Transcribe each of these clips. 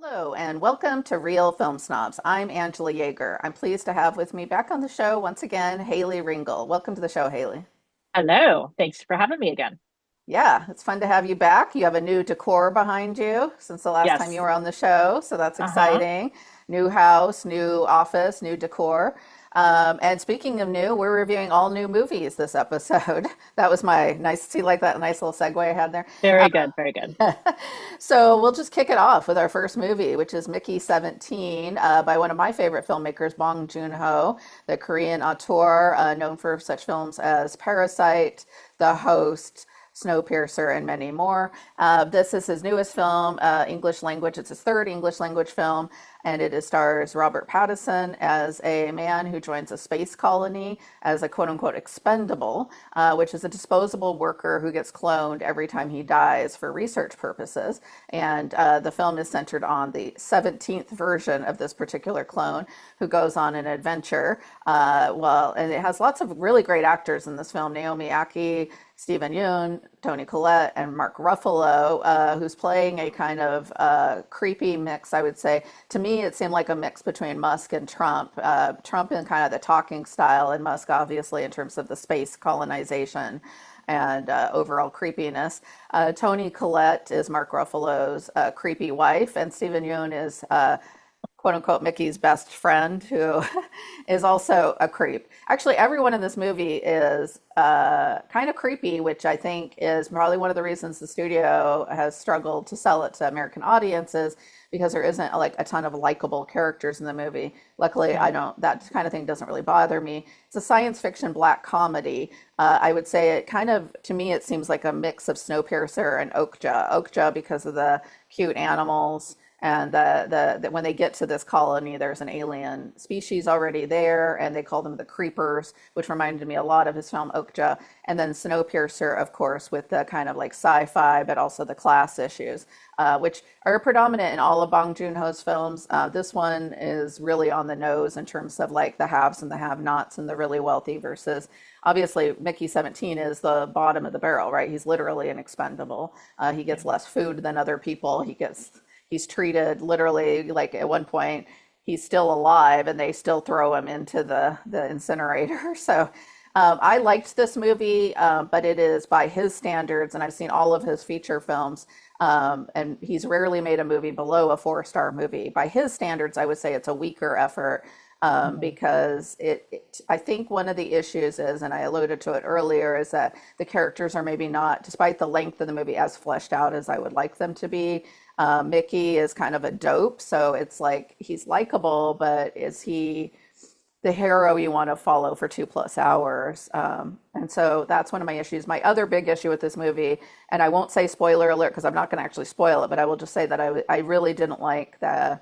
Hello, and welcome to Reel Film Snobs. I'm Angela Yeager. I'm pleased to have with me back on the show once again, Hayley Ringle. Welcome to the show, Hayley. Hello. Thanks for having me again. Yeah, it's fun to have you back. You have a new decor behind you since the last time you Yes. were on the show, so that's Uh-huh. exciting. New house, new office, new decor. And speaking of new, we're reviewing all new movies this episode. That was my nice, see, like that nice little segue I had there. Very good. Very good. So we'll just kick it off with our first movie, which is Mickey 17 by one of my favorite filmmakers, Bong Joon-ho, the Korean auteur known for such films as Parasite, The Host, Snowpiercer, and many more. This is his newest film, English language. It's his third English language film, and it stars Robert Pattinson as a man who joins a space colony as a quote unquote expendable, which is a disposable worker who gets cloned every time he dies for research purposes. And the film is centered on the 17th version of this particular clone who goes on an adventure. And it has lots of really great actors in this film. Naomi Aki, Stephen Yoon, Toni Collette, and Mark Ruffalo, who's playing a kind of creepy mix, I would say. To me, it seemed like a mix between Musk and Trump. Trump in kind of the talking style, and Musk obviously in terms of the space colonization and overall creepiness. Toni Collette is Mark Ruffalo's creepy wife, and Stephen Yoon is quote unquote Mickey's best friend, who is also a creep. Actually, everyone in this movie is kind of creepy, which I think is probably one of the reasons the studio has struggled to sell it to American audiences, because there isn't like a ton of likable characters in the movie. Luckily, I Yeah. don't, that kind of thing doesn't really bother me. It's a science fiction black comedy. I would say it kind of, to me, it seems like a mix of Snowpiercer and Okja. Okja because of the cute animals, and the when they get to this colony, there's an alien species already there, and they call them the Creepers, which reminded me a lot of his film Okja. And then Snowpiercer, of course, with the kind of like sci-fi, but also the class issues, which are predominant in all of Bong Joon-ho's films. This one is really on the nose in terms of like the haves and the have-nots and the really wealthy versus obviously Mickey 17 is the bottom of the barrel, right? He's literally an expendable. He Yeah. gets less food than other people. He's treated literally like at one point he's still alive and they still throw him into the incinerator. So I liked this movie, but it is by his standards, and I've seen all of his feature films, and he's rarely made a movie below a four-star movie. By his standards, I would say it's a weaker effort, Mhm. because I think one of the issues is, and I alluded to it earlier, is that the characters are maybe not, despite the length of the movie, as fleshed out as I would like them to be. Mickey is kind of a dope, so it's like he's likable, but is he the hero you want to follow for 2+ hours? And so that's one of my issues. My other big issue with this movie, and I won't say spoiler alert because I'm not going to actually spoil it, but I will just say that I really didn't like the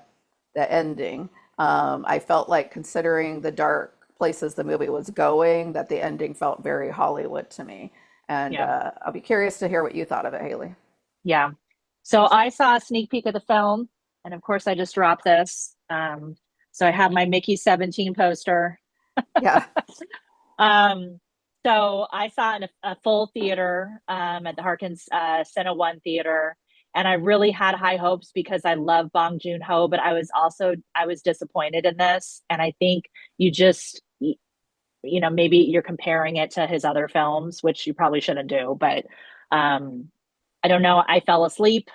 ending. I felt like, considering the dark places the movie was going, that the ending felt very Hollywood to me. And Yeah. I'll be curious to hear what you thought of it, Haley. Yeah. So I saw a sneak peek of the film, and of course I just dropped this. So I have my Mickey 17 poster. Yeah. Um, so I saw it in a full theater at the Harkins Cine One Theater, and I really had high hopes because I love Bong Joon-ho, but I was disappointed in this, and I think you just maybe you're comparing it to his other films, which you probably shouldn't do, but um I don't know. I fell asleep,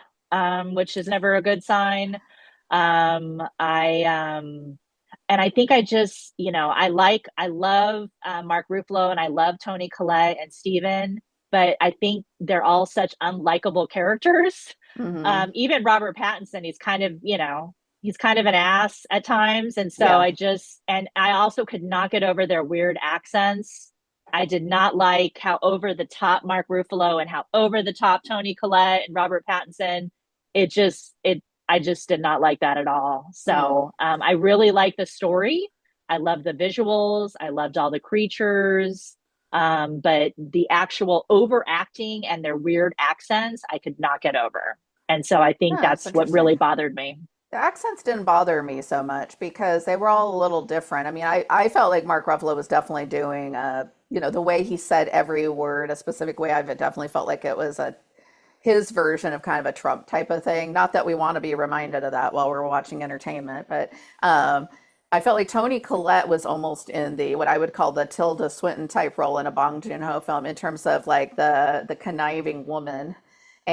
which is never a good sign. I And I think I just, I love Mark Ruffalo and I love Toni Collette and Steven, but I think they're all such unlikable characters. Hmm. Even Robert Pattinson, he's kind of an ass at times. And so Yeah. and I also could not get over their weird accents. I did not like how over the top Mark Ruffalo and how over the top Toni Collette and Robert Pattinson. I just did not like that at all. Hmm. So I really like the story. I love the visuals. I loved all the creatures. But the actual overacting and their weird accents, I could not get over. And so I think Yeah, it's that's what really interesting. bothered me. The accents didn't bother me so much because they were all a little different. I mean, I felt like Mark Ruffalo was definitely doing, the way he said every word a specific way. I've definitely felt like it was his version of kind of a Trump type of thing. Not that we want to be reminded of that while we're watching entertainment, but I felt like Toni Collette was almost in the what I would call the Tilda Swinton type role in a Bong Joon-ho film in terms of like the conniving woman.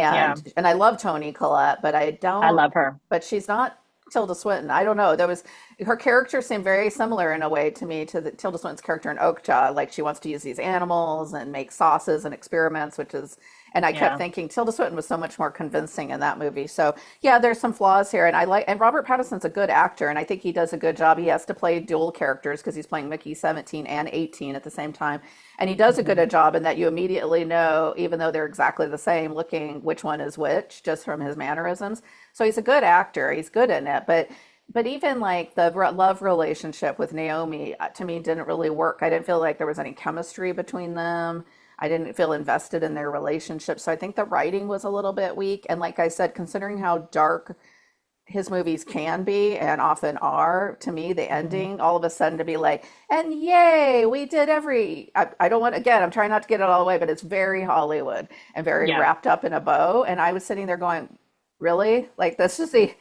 Yeah, And I love Toni Collette, but I I don't love her. but she's not Tilda Swinton. I don't know. There was her character seemed very similar in a way to me to the Tilda Swinton's character in Okja. Like she wants to use these animals and make sauces and experiments, which is and I kept Yeah. thinking Tilda Swinton was so much more convincing in that movie. So yeah, there's some flaws here, and Robert Pattinson's a good actor, and I think he does a good job. He has to play dual characters because he's playing Mickey 17 and 18 at the same time, and he does a Hmm. good job in that you immediately know, even though they're exactly the same, looking which one is which just from his mannerisms. So he's a good actor. He's good in it, but even like the love relationship with Naomi to me didn't really work. I didn't feel like there was any chemistry between them. I didn't feel invested in their relationship. So I think the writing was a little bit weak. And like I said, considering how dark his movies can be and often are, to me, the Hmm. ending, all of a sudden to be like, and yay, we did I don't want, again, I'm trying not to get it all the way, but it's very Hollywood and very Yeah, wrapped up in a bow. And I was sitting there going, really? Like, this is the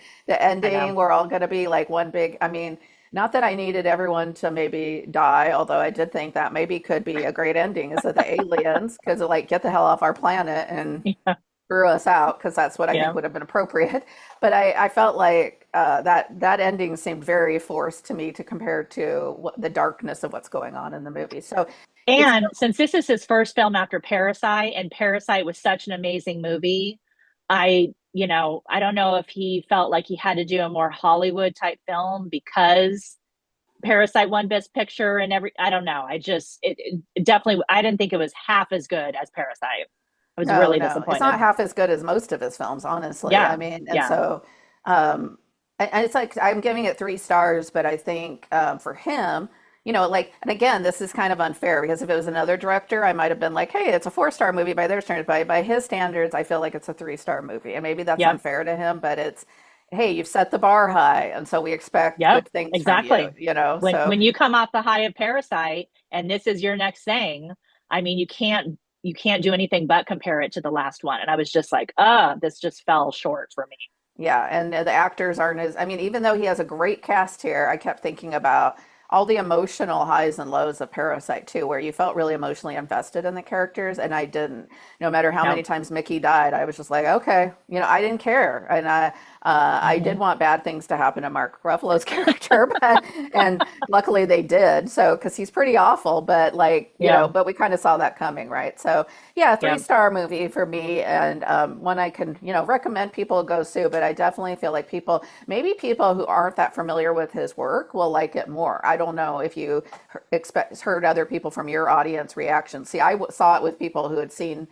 I know. ending. We're all going to be like one big, I mean, not that I needed everyone to maybe die, although I did think that maybe could be a great ending is that the aliens, because like, get the hell off our planet and Yeah, threw us out because that's what I think yeah. would have been appropriate. But I felt like that ending seemed very forced to me to compare to the darkness of what's going on in the movie. So it's And since this is his first film after Parasite, and Parasite was such an amazing movie, I don't know if he felt like he had to do a more Hollywood type film because Parasite won Best Picture and I don't know. It definitely, I didn't think it was half as good as Parasite. I was no, really no, it's not disappointed. half as good as most of his films, honestly. I Yeah, mean, and yeah, so and it's like I'm giving it 3 stars, but I think for him, like, and again, this is kind of unfair because if it was another director, I might have been like, hey, it's a 4 star movie by their standards. By his standards, I feel like it's a 3 star movie, and maybe that's yep, unfair to him, but it's, hey, you've set the bar high, and so we expect yep, good things from you, exactly. So When you come off the high of Parasite and this is your next thing, I mean, you can't do anything but compare it to the last one. And I was just like, this just fell short for me. yeah, and the actors aren't as, I mean, even though he has a great cast here, I kept thinking about all the emotional highs and lows of Parasite too, where you felt really emotionally invested in the characters, and I didn't. No matter how many No. times Mickey died, I was just like, okay, I didn't care, and I did Hmm. want bad things to happen to Mark Ruffalo's character, but and luckily they did, so because he's pretty awful, but like, Yeah. but we kind of saw that coming, right? So yeah, three Yeah. star movie for me, and one I can recommend people go see. But I definitely feel like maybe people who aren't that familiar with his work will like it more. I don't know if you heard other people from your audience reactions. See, saw it with people who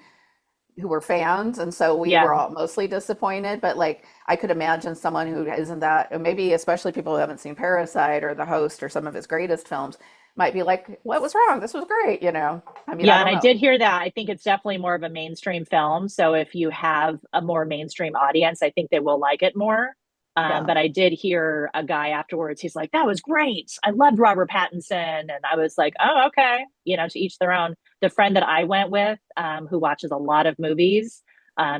were fans, and so we Yeah. were all mostly disappointed. But like, I could imagine someone who isn't that, maybe especially people who haven't seen Parasite or The Host or some of his greatest films, might be like, "What was wrong? This was great." I mean, I Yeah. And don't I know. did hear that. I think it's definitely more of a mainstream film. So if you have a more mainstream audience, I think they will like it more. Yeah. But I did hear a guy afterwards. He's like, that was great. I loved Robert Pattinson. And I was like, oh, okay. To each their own. The friend that I went with, who watches a lot of movies,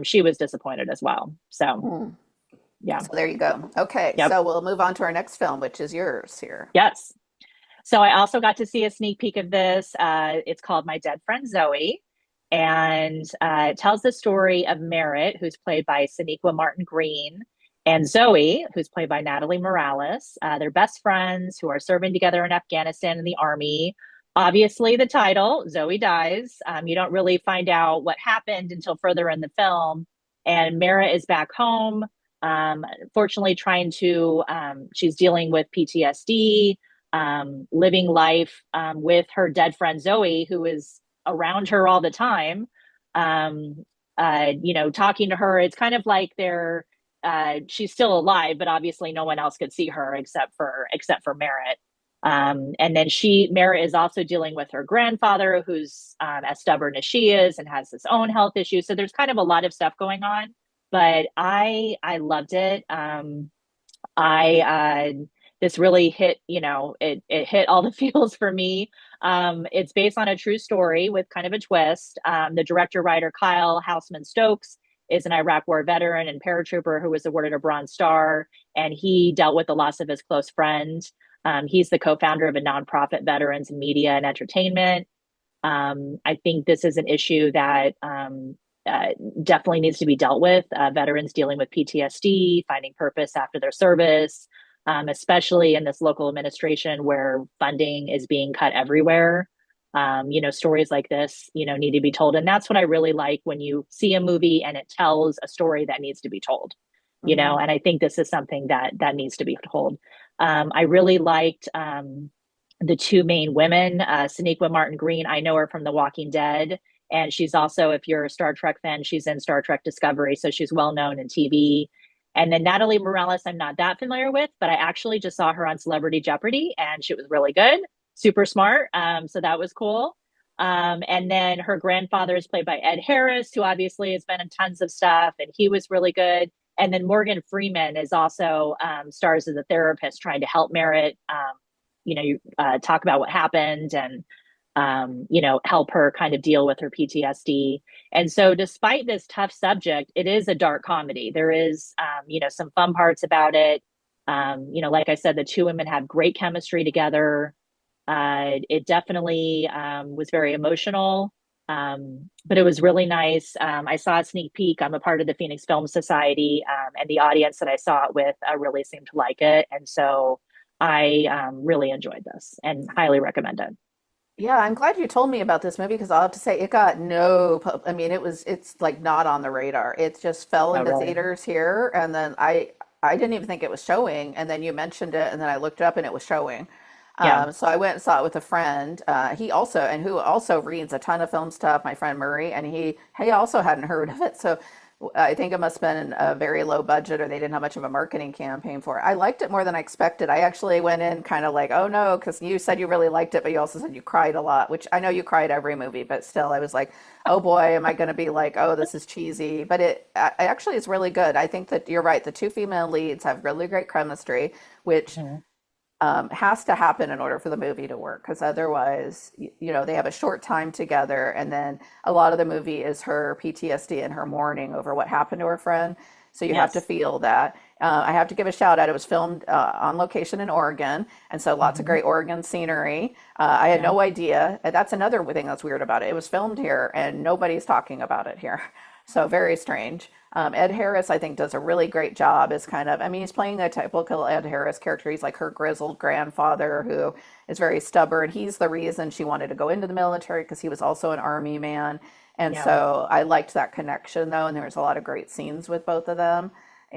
she was disappointed as well. So, Hmm. yeah. So there you go. Okay, Yep. so we'll move on to our next film, which is yours here. Yes. So I also got to see a sneak peek of this. It's called My Dead Friend Zoe, and it tells the story of Merritt, who's played by Sonequa Martin Green, and Zoe, who's played by Natalie Morales. They're best friends who are serving together in Afghanistan in the army. Obviously, the title, Zoe dies. You don't really find out what happened until further in the film. And Merritt is back home, fortunately, she's dealing with PTSD, living life with her dead friend Zoe, who is around her all the time. Um, talking to her. It's kind of like she's still alive, but obviously no one else could see her except for Merritt. And then Merritt is also dealing with her grandfather, who's as stubborn as she is and has his own health issues. So there's kind of a lot of stuff going on. But I loved it. I This really hit, it hit all the feels for me. It's based on a true story with kind of a twist. The director writer Kyle Hausmann-Stokes is an Iraq War veteran and paratrooper who was awarded a Bronze Star, and he dealt with the loss of his close friend. He's the co-founder of a nonprofit, Veterans in Media and Entertainment. I think this is an issue that uh, definitely needs to be dealt with. Veterans dealing with PTSD, finding purpose after their service, especially in this local administration where funding is being cut everywhere. Stories like this, need to be told. And that's what I really like when you see a movie and it tells a story that needs to be told, Hmm. and I think this is something that needs to be told. I really liked the two main women, Sonequa Martin Green. I know her from The Walking Dead. And she's also, if you're a Star Trek fan, she's in Star Trek Discovery. So she's well known in TV. And then Natalie Morales, I'm not that familiar with, but I actually just saw her on Celebrity Jeopardy and she was really good, super smart. So that was cool. And then her grandfather is played by Ed Harris, who obviously has been in tons of stuff, and he was really good. And then Morgan Freeman is also stars as a therapist trying to help Merritt, talk about what happened and help her kind of deal with her PTSD. And so, despite this tough subject, it is a dark comedy. There is, some fun parts about it. Like I said, the two women have great chemistry together. It definitely was very emotional, but it was really nice. I saw a sneak peek. I'm a part of the Phoenix Film Society, and the audience that I saw it with really seemed to like it. And so I really enjoyed this and highly recommend it. Yeah, I'm glad you told me about this movie because I'll have to say it got no I mean, it's like not on the radar. It just fell Oh, into really? theaters here, and then I didn't even think it was showing, and then you mentioned it, and then I looked it up and it was showing. Yeah. So I went and saw it with a friend. Who also reads a ton of film stuff, my friend Murray, and he also hadn't heard of it. So I think it must have been a very low budget, or they didn't have much of a marketing campaign for it. I liked it more than I expected. I actually went in kind of like, oh no, because you said you really liked it, but you also said you cried a lot, which I know you cried every movie, but still, I was like, oh boy, am I going to be like, oh, this is cheesy? But I actually is really good. I think that you're right. The two female leads have really great chemistry, which Mhm. has to happen in order for the movie to work because otherwise, they have a short time together, and then a lot of the movie is her PTSD and her mourning over what happened to her friend. So you have to Yes. feel that. I have to give a shout out. It was filmed on location in Oregon, and so lots of Hmm. great Oregon scenery. I had Yeah. no idea. And that's another thing that's weird about it. It was filmed here, and nobody's talking about it here. So very strange. Ed Harris, I think, does a really great job as kind of, I mean, he's playing a typical Ed Harris character. He's like her grizzled grandfather who is very stubborn. He's the reason she wanted to go into the military because he was also an army man. And Yeah. so I liked that connection though, and there was a lot of great scenes with both of them. Hmm.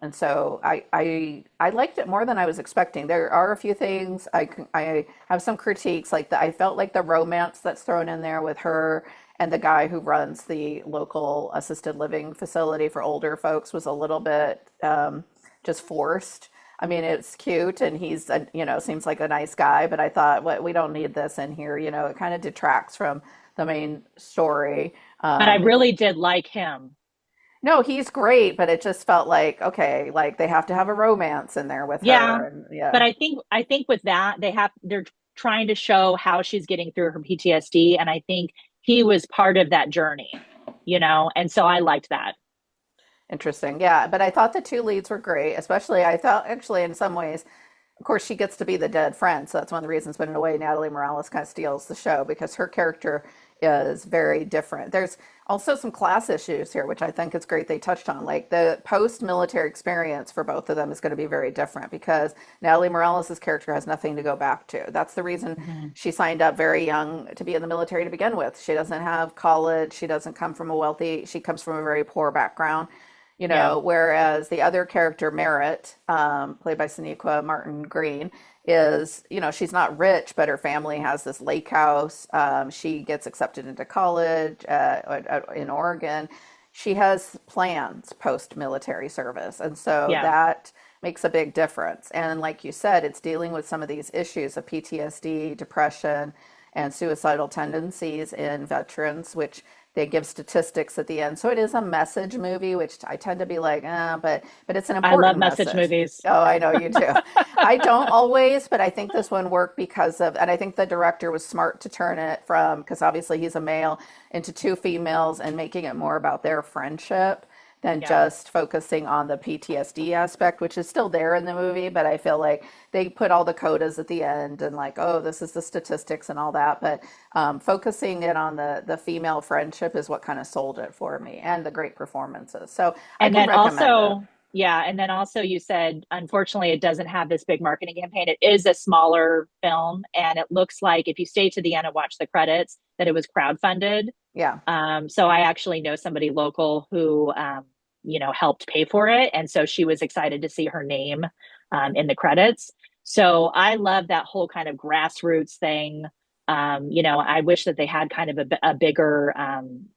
And so I liked it more than I was expecting. There are a few things I have some critiques like I felt like the romance that's thrown in there with her and the guy who runs the local assisted living facility for older folks was a little bit just forced. I mean, it's cute and seems like a nice guy, but I thought, what, we don't need this in here. It kind of detracts from the main story. But I It's really did like him. No, he's great, but it just felt like, okay, like they have to have a romance in there with Yeah. her. And But yeah. I think with that they're trying to show how she's getting through her PTSD, and I think he was part of that journey, and so I liked that. Interesting. Yeah. But I thought the two leads were great, especially I thought actually in some ways, of course, she gets to be the dead friend. So that's one of the reasons, but in a way, Natalie Morales kind of steals the show because her character is very different. There's also some class issues here, which I think is great they touched on. Like the post-military experience for both of them is going to be very different because Natalie Morales' character has nothing to go back to. That's the reason Hmm. she signed up very young to be in the military to begin with. She doesn't have college. She doesn't come from she comes from a very poor background. Yeah. whereas the other character, Merritt, played by Sonequa Martin Green, is, she's not rich, but her family has this lake house. She gets accepted into college in Oregon. She has plans post-military service, and so Yeah. that makes a big difference. And like you said, it's dealing with some of these issues of PTSD, depression, and suicidal tendencies in veterans, which they give statistics at the end. So it is a message movie, which I tend to be like, but it's an I love important message message. movies. Oh, I know you do. I don't always, but I think this one worked because of, and I think the director was smart to turn it from, because obviously he's a male, into two females and making it more about their friendship than Yeah. just focusing on the PTSD aspect, which is still there in the movie, but I feel like they put all the codas at the end and like, oh, this is the statistics and all that. But focusing it on the female friendship is what kind of sold it for me, and the great performances. So I And can then recommend it. also, yeah, and then also you said, unfortunately, it doesn't have this big marketing campaign. It is a smaller film, and it looks like if you stay to the end and watch the credits, that it was crowdfunded. Yeah. So I actually know somebody local who, helped pay for it, and so she was excited to see her name in the credits. So I love that whole kind of grassroots thing. I wish that they had kind of a bigger,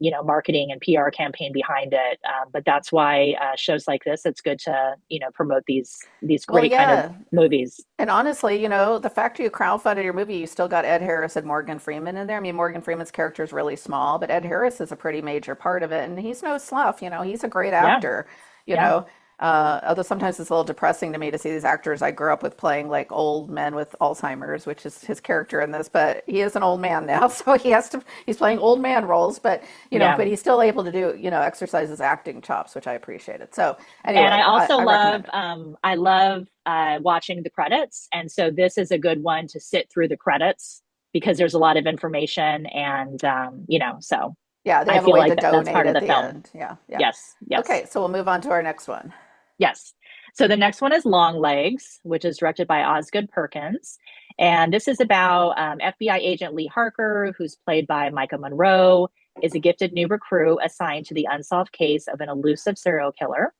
marketing and PR campaign behind it. But that's why shows like this, it's good to, promote these Well, great kind of yeah. movies. And honestly, the fact you crowdfunded your movie, you still got Ed Harris and Morgan Freeman in there. I mean, Morgan Freeman's character is really small, but Ed Harris is a pretty major part of it, and he's no slough. He's a great Yeah, actor. You yeah. know, although sometimes it's a little depressing to me to see these actors I grew up with playing like old men with Alzheimer's, which is his character in this. But he is an old man now, so he's playing old man roles, but Yeah. but he's still able to do exercise his acting chops, which I appreciated. So And I anyway, also I recommend love, it. I love watching the credits. And so this is a good one to sit through the credits because there's a lot of information and, so Yeah, they I have a feel way like to that's donate part of at the the film. end. Yeah, yeah. Yes, yes, Okay, so we'll move on to our next one. yes. So the next one is Longlegs, which is directed by Osgood Perkins. And this is about FBI agent Lee Harker, who's played by Micah Monroe, is a gifted new recruit assigned to the unsolved case of an elusive serial killer.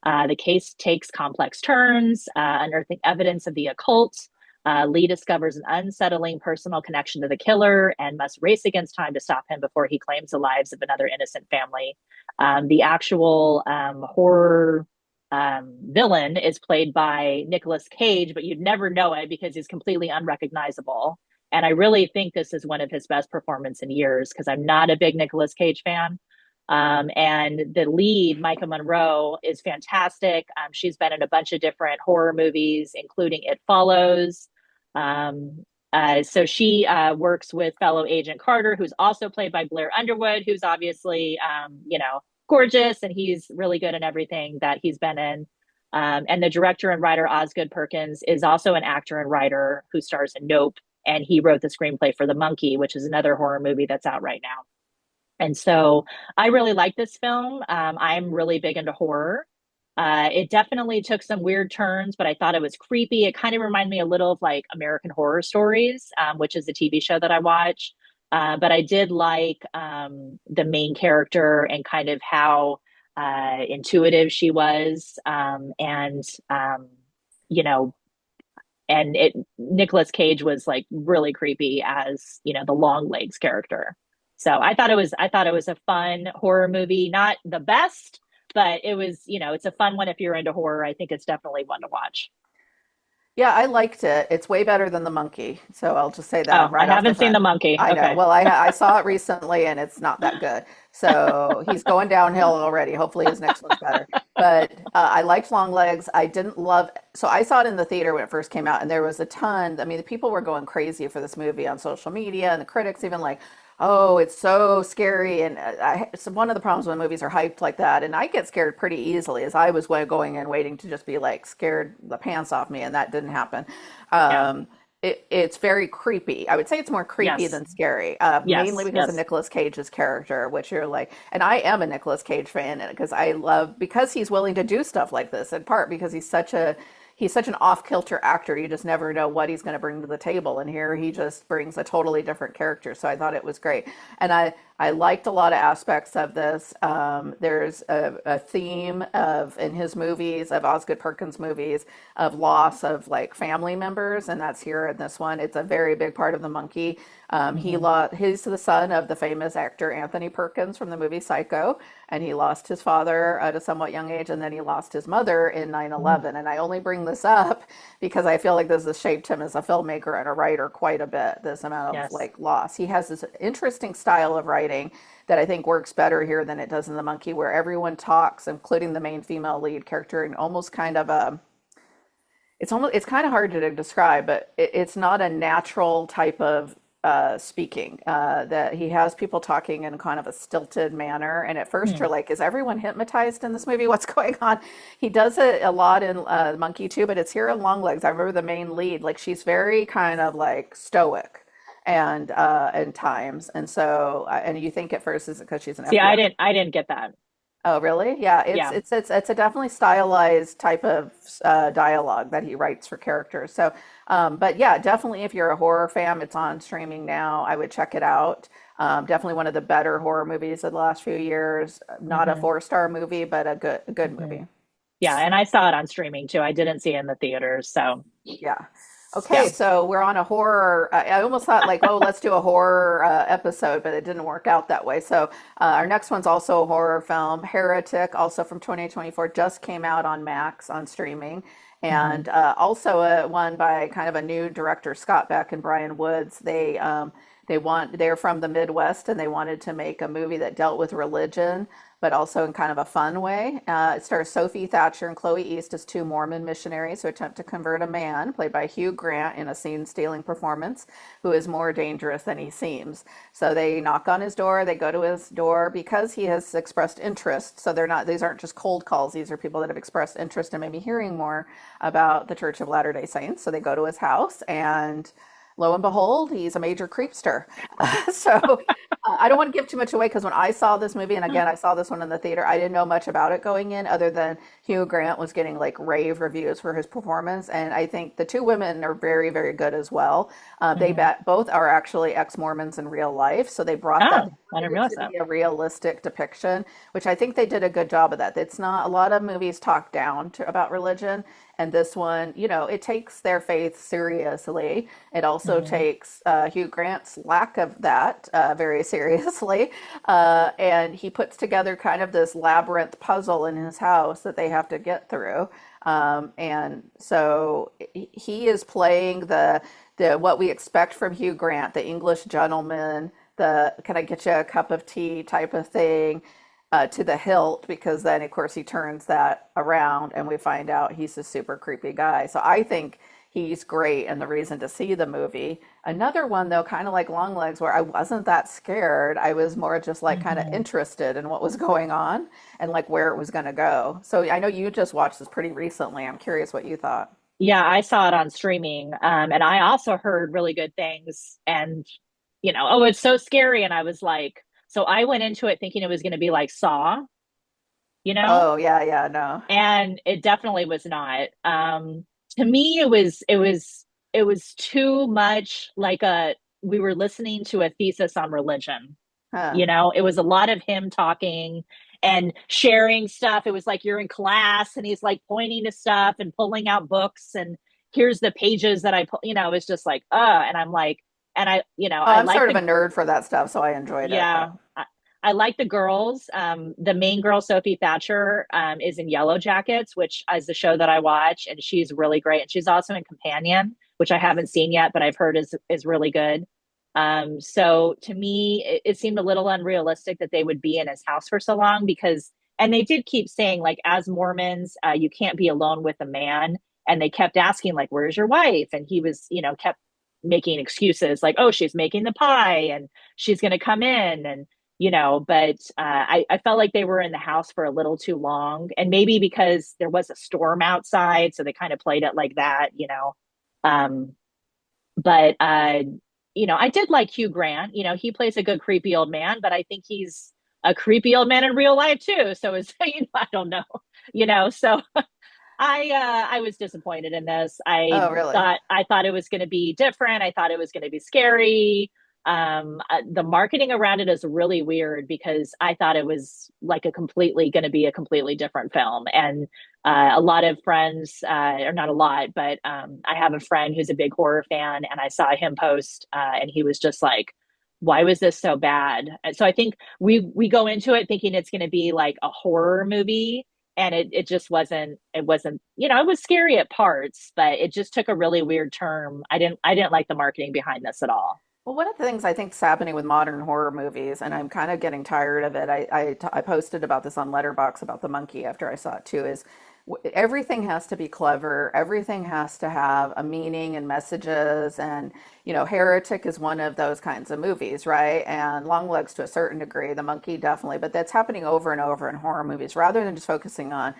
The case takes complex turns, unearthing evidence of the occult. Lee discovers an unsettling personal connection to the killer and must race against time to stop him before he claims the lives of another innocent family. The actual horror villain is played by Nicolas Cage, but you'd never know it because he's completely unrecognizable. And I really think this is one of his best performances in years because I'm not a big Nicolas Cage fan. And the lead, Micah Monroe, is fantastic. She's been in a bunch of different horror movies, including It Follows. So she works with fellow Agent Carter, who's also played by Blair Underwood, who's obviously, gorgeous, and he's really good in everything that he's been in. And the director and writer Osgood Perkins is also an actor and writer who stars in Nope, and he wrote the screenplay for The Monkey, which is another horror movie that's out right now. And so I really like this film. I'm really big into horror. It definitely took some weird turns, but I thought it was creepy. It kind of reminded me a little of like American Horror Stories, which is a TV show that I watch. But I did like the main character and kind of how intuitive she was. You know, and it Nicolas Cage was like really creepy as, the Longlegs character. So I thought it was a fun horror movie, not the best, but it was, it's a fun one if you're into horror. I think it's definitely one to watch. Yeah, I liked it. It's way better than The Monkey. So I'll just say that Oh, I right off the haven't seen front. The Monkey. I know. Okay. Well, I saw it recently and it's not that good. So he's going downhill already. Hopefully his next one's better. But I liked Longlegs. I didn't love, so I saw it in the theater when it first came out, and there was a ton. I mean, the people were going crazy for this movie on social media, and the critics even like, oh, it's so scary. And so one of the problems when movies are hyped like that, and I get scared pretty easily, is I was going in waiting to just be like scared the pants off me, and that didn't happen. Yeah. Um, it's very creepy. I would say it's more creepy Yes. than scary, mainly Yes. because of Yes. Nicolas Cage's character, which you're like, and I am a Nicolas Cage fan because because he's willing to do stuff like this, in part because he's such an off-kilter actor. You just never know what he's going to bring to the table, and here he just brings a totally different character. So I thought it was great, and I I liked a lot of aspects of this. There's a theme of in his movies, of Osgood Perkins movies, of loss of like family members, and that's here in this one. It's a very big part of the monkey. Hmm. He's the son of the famous actor Anthony Perkins from the movie Psycho, and he lost his father at a somewhat young age, and then he lost his mother in 9/11. And I only bring this up because I feel like this has shaped him as a filmmaker and a writer quite a bit, this amount of Yes. like loss. He has this interesting style of writing that I think works better here than it does in The Monkey, where everyone talks, including the main female lead character, in almost kind of a it's kind of hard to describe, but it's not a natural type of speaking. That he has people talking in kind of a stilted manner, and at first Hmm. you're like, "Is everyone hypnotized in this movie? What's going on?" He does it a lot in Monkey too, but it's here in Longlegs. I remember the main lead, like she's very kind of like stoic, and times, and so and you think at first is it because she's an See, FBI. I didn't get that. Oh, really? Yeah, Yeah. it's a definitely stylized type of dialogue that he writes for characters. So, but yeah, definitely if you're a horror fan, it's on streaming now. I would check it out. Definitely one of the better horror movies of the last few years. Not a Hmm. four-star movie, but a good Hmm. movie. Yeah, and I saw it on streaming too. I didn't see it in the theaters, so Yeah. Okay, yeah. so we're on a horror. I almost thought like, oh, let's do a horror episode, but it didn't work out that way. So our next one's also a horror film, Heretic, also from 2024, just came out on Max on streaming, Hmm. and also a one by kind of a new director, Scott Beck and Bryan Woods. They're from the Midwest and they wanted to make a movie that dealt with religion, but also in kind of a fun way. It stars Sophie Thatcher and Chloe East as two Mormon missionaries who attempt to convert a man, played by Hugh Grant, in a scene-stealing performance, who is more dangerous than he seems. So they knock on his door. They go to his door because he has expressed interest. So they're not; these aren't just cold calls. These are people that have expressed interest in maybe hearing more about the Church of Latter-day Saints. So they go to his house and lo and behold, he's a major creepster. I don't want to give too much away because when I saw this movie, and again, I saw this one in the theater, I didn't know much about it going in other than Hugh Grant was getting like rave reviews for his performance. And I think the two women are very, very good as well. Hmm. Both are actually ex-Mormons in real life. So they brought that, Oh, they I didn't wanted it realize to that. be a realistic depiction, which I think they did a good job of that. It's not a lot of movies talk down about religion. And this one, it takes their faith seriously. It also Hmm. takes Hugh Grant's lack of that very seriously. And he puts together kind of this labyrinth puzzle in his house that they have to get through. And so he is playing the what we expect from Hugh Grant, the English gentleman, the can I get you a cup of tea type of thing, to the hilt, because then of course he turns that around and we find out he's a super creepy guy. So I think he's great and the reason to see the movie. Another one though, kind of like Longlegs, where I wasn't that scared. I was more just like kind of Hmm. interested in what was going on and like where it was going to go. So I know you just watched this pretty recently. I'm curious what you thought. Yeah, I saw it on streaming. And I also heard really good things. And, oh, it's so scary. And I was like, so I went into it thinking it was going to be like Saw, you know, Oh yeah, yeah, no. and it definitely was not. To me, it was too much like we were listening to a thesis on religion. Huh. It was a lot of him talking and sharing stuff. It was like you're in class and he's like pointing to stuff and pulling out books and here's the pages that I put, it's just like, and I'm like, and Oh, I I'm like sort of a nerd for that stuff, so I enjoyed it. yeah, But I like the girls. The main girl, Sophie Thatcher, is in Yellow Jackets, which is the show that I watch, and she's really great. And she's also in Companion, which I haven't seen yet, but I've heard is really good. So to me, it seemed a little unrealistic that they would be in his house for so long because, and they did keep saying like, as Mormons, you can't be alone with a man, and they kept asking like, "Where's your wife?" And he was, kept making excuses like, "Oh, she's making the pie and she's going to come in," and but I felt like they were in the house for a little too long, and maybe because there was a storm outside, so they kind of played it like that. Um, but I did like Hugh Grant. He plays a good creepy old man, but I think he's a creepy old man in real life too. So it's I don't know, So I was disappointed in this. oh, really? I thought it was going to be different. I thought it was going to be scary. The marketing around it is really weird because I thought it was like a completely going to be a completely different film. And a lot of friends, or not a lot, but I have a friend who's a big horror fan, and I saw him post, and he was just like, "Why was this so bad?" And so I think we go into it thinking it's going to be like a horror movie, and it just wasn't. It wasn't. It was scary at parts, but it just took a really weird turn. I didn't like the marketing behind this at all. Well, one of the things I think is happening with modern horror movies, and I'm kind of getting tired of it. I posted about this on Letterbox about the monkey after I saw it too. Is everything has to be clever. Everything has to have a meaning and messages. And Heretic is one of those kinds of movies, right? And Longlegs to a certain degree, the monkey definitely. But that's happening over and over in horror movies, rather than just focusing on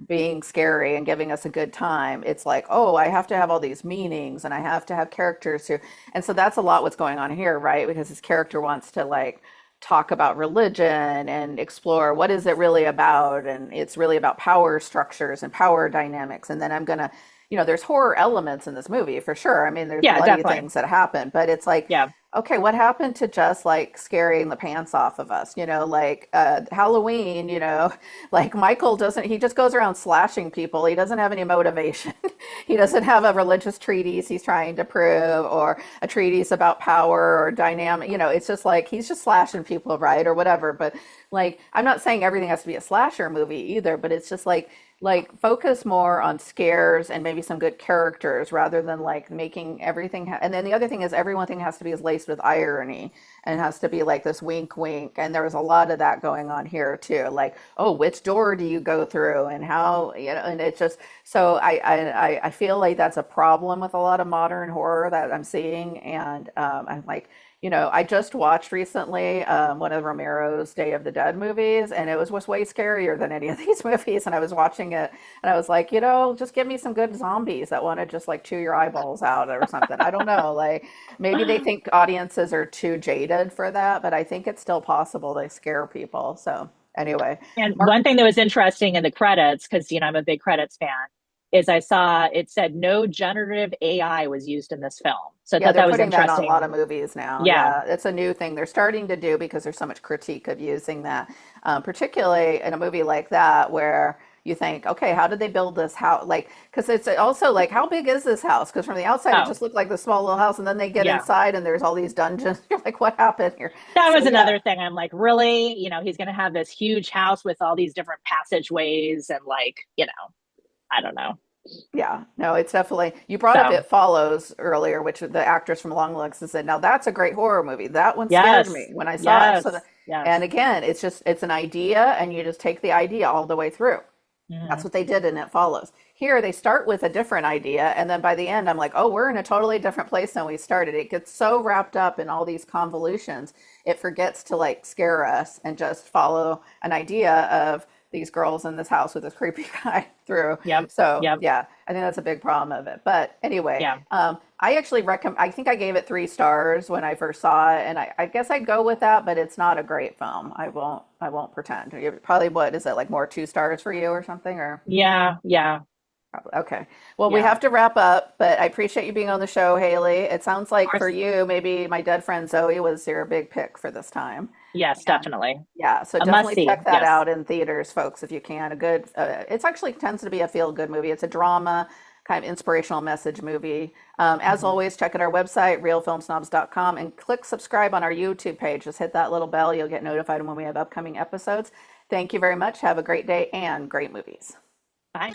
being scary and giving us a good time. It's like, oh, I have to have all these meanings and I have to have characters who, and so that's a lot what's going on here, right? Because his character wants to like talk about religion and explore what is it really about, and it's really about power structures and power dynamics. And then I'm gonna, there's horror elements in this movie for sure. I mean, there's Yeah, bloody definitely. things that happen, but it's like, Yeah. okay, what happened to just like scaring the pants off of us? Like Halloween, like Michael doesn't, he just goes around slashing people. He doesn't have any motivation. He doesn't have a religious treatise he's trying to prove, or a treatise about power or dynamic. It's just like he's just slashing people, right? Or whatever. But like, I'm not saying everything has to be a slasher movie either, but it's just like focus more on scares and maybe some good characters rather than like making everything and then the other thing is everyone thing has to be is laced with irony and has to be like this wink wink, and there was a lot of that going on here too, like, oh, which door do you go through and how, and it's just so I feel like that's a problem with a lot of modern horror that I'm seeing. And I'm like, I just watched recently one of Romero's Day of the Dead movies, and it was way scarier than any of these movies. And I was watching it, and I was like, just give me some good zombies that want to just like chew your eyeballs out or something. I don't know. Like maybe they think audiences are too jaded for that, but I think it's still possible to scare people. So anyway, And Mark, one thing that was interesting in the credits, because I'm a big credits fan, is I saw it said no generative AI was used in this film. So I yeah, thought they're that was putting that on a lot interesting. of movies now. Yeah, Yeah, it's a new thing they're starting to do because there's so much critique of using that, particularly in a movie like that where you think, okay, how did they build this house? Like, because it's also like, how big is this house? Because from the outside, it oh, just looked like the small little house, and then they get yeah. inside and there's all these dungeons. You're like, what happened here? That So was yeah, another thing. I'm like, really? He's going to have this huge house with all these different passageways and like, I don't know. yeah, no, it's definitely. You brought up So, It Follows earlier, which the actress from Longlegs said, now that's a great horror movie. That one scared me yes, when I saw it. yes, And yes. again, it's an idea, and you just take the idea all the way through. That's Mhm. what they did in It Follows. Here, they start with a different idea, and then by the end, I'm like, oh, we're in a totally different place than we started. It gets so wrapped up in all these convolutions, it forgets to like scare us and just follow an idea of these girls in this house with this creepy guy through. Yep, So yep, yeah, I think that's a big problem of it. But anyway, yeah. I actually recommend. I think I gave it 3 stars when I first saw it, and I guess I'd go with that. But it's not a great film. I won't. I won't pretend. Probably what is it like more 2 stars for you or something or? Yeah, yeah, Probably. Okay. Well, we yeah. have to wrap up, but I appreciate you being on the show, Haley. It sounds Of like for course. you, maybe My Dead Friend Zoe was your big pick for this time. Yes, And definitely. yeah, so A must definitely see. check that Yes. out in theaters, folks, if you can. A good, it's actually tends to be a feel-good movie. It's a drama, kind of inspirational message movie. As Mhm. always, check out our website, reelfilmsnobs.com, and click subscribe on our YouTube page. Just hit that little bell. You'll get notified when we have upcoming episodes. Thank you very much. Have a great day and great movies. Bye.